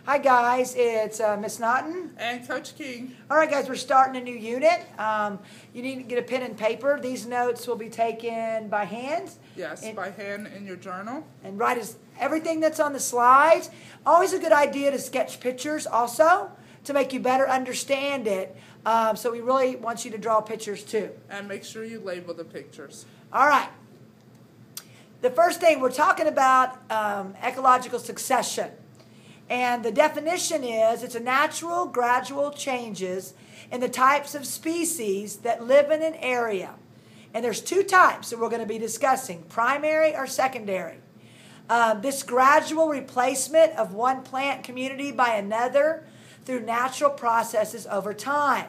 Hi guys, it's Miss Naughton. And Coach King. All right guys, we're starting a new unit. You need to get a pen and paper. These notes will be taken by hand. Yes, by hand in your journal. And write everything that's on the slides. Always a good idea to sketch pictures also to make you better understand it. So we really want you to draw pictures too. And make sure you label the pictures. All right. The first thing, we're talking about ecological succession. And the definition is it's a natural, gradual changes in the types of species that live in an area. And there's two types that we're going to be discussing, primary or secondary. This gradual replacement of one plant community by another through natural processes over time.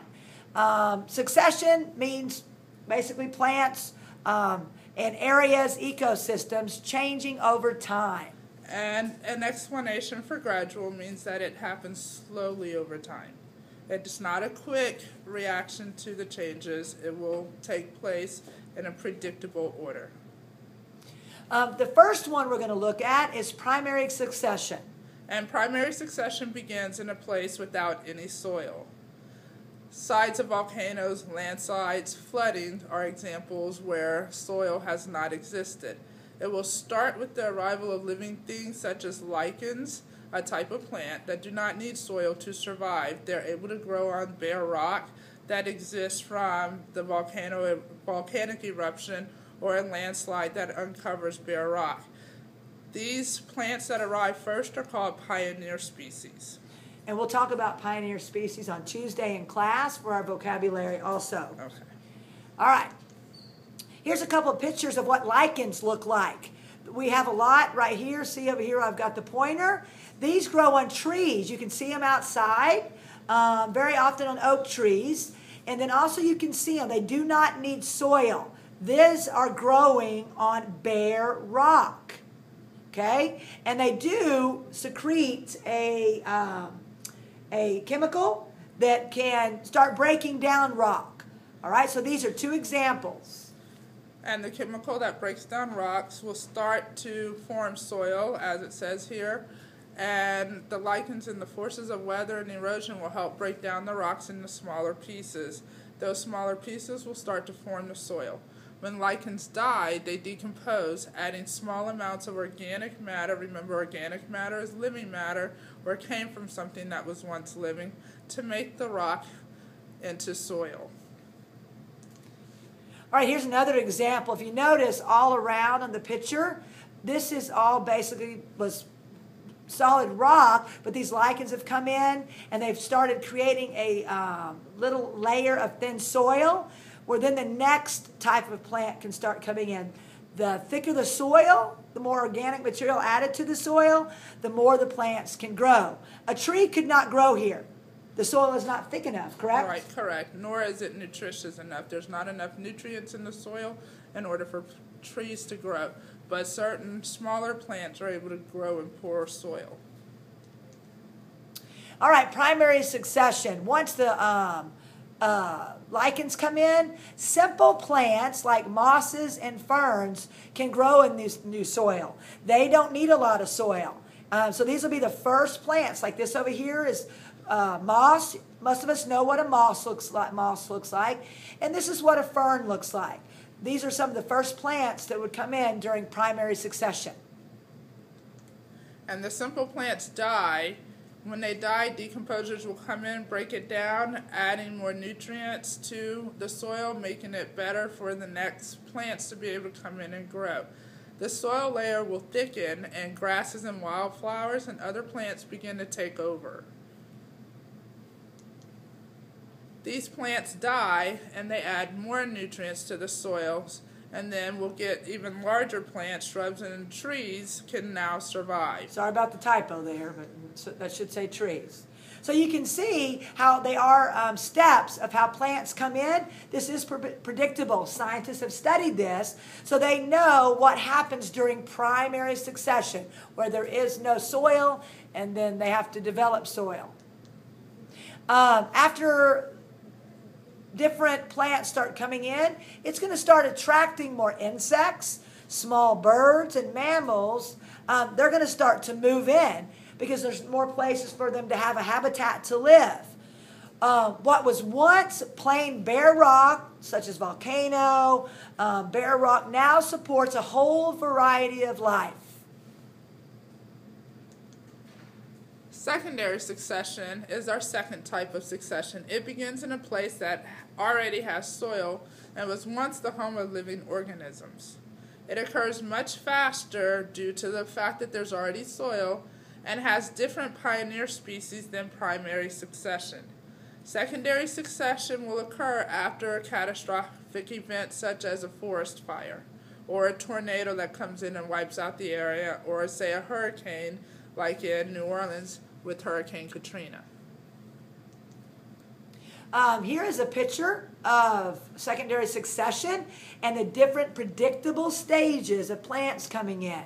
Succession means basically plants and areas, ecosystems changing over time. And an explanation for gradual means that it happens slowly over time. It's not a quick reaction to the changes. It will take place in a predictable order. The first one we're going to look at is primary succession. And primary succession begins in a place without any soil. Sides of volcanoes, landslides, flooding are examples where soil has not existed. It will start with the arrival of living things such as lichens, a type of plant that do not need soil to survive. They're able to grow on bare rock that exists from the volcanic eruption or a landslide that uncovers bare rock. These plants that arrive first are called pioneer species. And we'll talk about pioneer species on Tuesday in class for our vocabulary also. Okay. All right. Here's a couple of pictures of what lichens look like. We have a lot right here. See over here, I've got the pointer. These grow on trees. You can see them outside, very often on oak trees. And then also you can see them. They do not need soil. These are growing on bare rock. Okay? And they do secrete a chemical that can start breaking down rock. All right? So these are two examples. And the chemical that breaks down rocks will start to form soil, as it says here. And the lichens and the forces of weather and erosion will help break down the rocks into smaller pieces. Those smaller pieces will start to form the soil. When lichens die, they decompose, adding small amounts of organic matter. Remember, organic matter is living matter, or came from something that was once living, to make the rock into soil. All right, here's another example. If you notice all around on the picture, this is all basically was solid rock, but these lichens have come in and they've started creating a little layer of thin soil where then the next type of plant can start coming in. The thicker the soil, the more organic material added to the soil, the more the plants can grow. A tree could not grow here. The soil is not thick enough, correct? Right, correct. Nor is it nutritious enough. There's not enough nutrients in the soil in order for trees to grow. But certain smaller plants are able to grow in poor soil. All right, primary succession. Once the lichens come in, simple plants like mosses and ferns can grow in this new soil. They don't need a lot of soil. So these will be the first plants. Like this over here is moss. Most of us know what a moss looks like. And this is what a fern looks like. These are some of the first plants that would come in during primary succession. And the simple plants die. When they die, decomposers will come in, break it down, adding more nutrients to the soil, making it better for the next plants to be able to come in and grow. The soil layer will thicken, and grasses and wildflowers and other plants begin to take over. These plants die, and they add more nutrients to the soils, and then we'll get even larger plants, shrubs, and trees can now survive. Sorry about the typo there, but that should say trees. So you can see how they are steps of how plants come in. This is predictable. Scientists have studied this, so they know what happens during primary succession, where there is no soil, and then they have to develop soil. After different plants start coming in, it's going to start attracting more insects, small birds, and mammals. They're going to start to move in. because there's more places for them to have a habitat to live. What was once plain bare rock, such as volcano, bare rock, now supports a whole variety of life. Secondary succession is our second type of succession. It begins in a place that already has soil and was once the home of living organisms. It occurs much faster due to the fact that there's already soil and has different pioneer species than primary succession. Secondary succession will occur after a catastrophic event such as a forest fire, or a tornado that comes in and wipes out the area, or say a hurricane like in New Orleans with Hurricane Katrina. Here is a picture of secondary succession and the different predictable stages of plants coming in.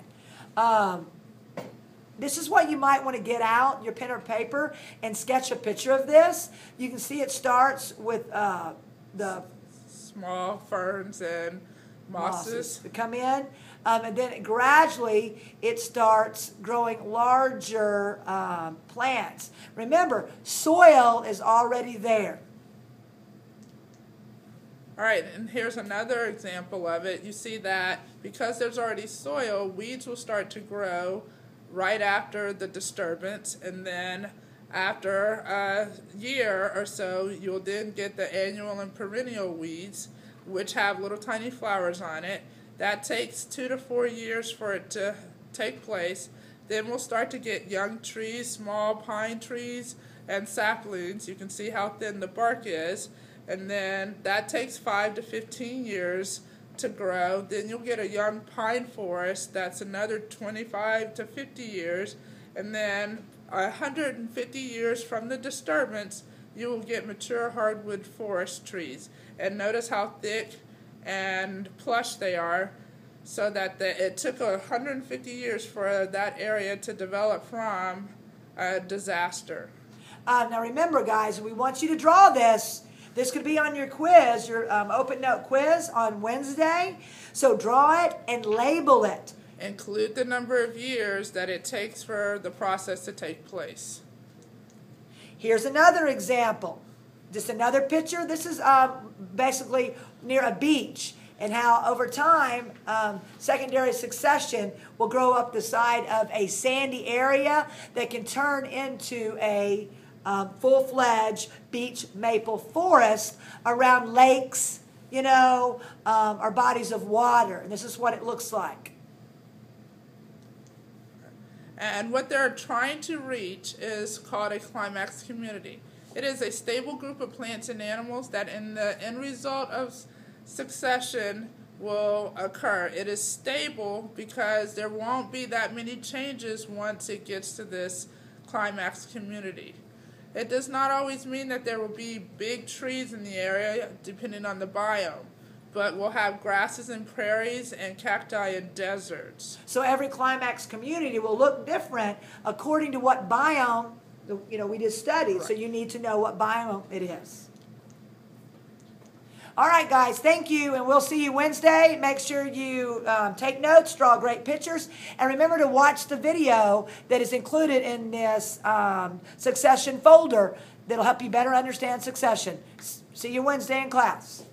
This is what you might want to get out, your pen or paper, and sketch a picture of this. You can see it starts with the small ferns and mosses that come in, and then gradually it starts growing larger plants. Remember, soil is already there. All right, and here's another example of it. You see that because there's already soil, weeds will start to grow right after the disturbance, and then after a year or so, you'll then get the annual and perennial weeds, which have little tiny flowers on it. That takes 2 to 4 years for it to take place. Then we'll start to get young trees, small pine trees, and saplings. You can see how thin the bark is. And then that takes 5 to 15 years to grow. Then you'll get a young pine forest. That's another 25 to 50 years. And then 150 years from the disturbance, you will get mature hardwood forest trees. And notice how thick and plush they are, so that it took 150 years for that area to develop from a disaster. Now remember, guys, we want you to draw this. This could be on your quiz, your open note quiz on Wednesday. So draw it and label it. Include the number of years that it takes for the process to take place. Here's another example. Just another picture. This is basically near a beach, and how over time secondary succession will grow up the side of a sandy area that can turn into a full-fledged beach maple forest around lakes, or bodies of water. And this is what it looks like. And what they're trying to reach is called a climax community. It is a stable group of plants and animals that in the end result of succession will occur. It is stable because there won't be that many changes once it gets to this climax community. It does not always mean that there will be big trees in the area, depending on the biome, but we'll have grasses and prairies and cacti and deserts. So every climax community will look different according to what biome we just studied. Right. So you need to know what biome it is. All right, guys, thank you, and we'll see you Wednesday. Make sure you take notes, draw great pictures, and remember to watch the video that is included in this succession folder that'll help you better understand succession. See you Wednesday in class.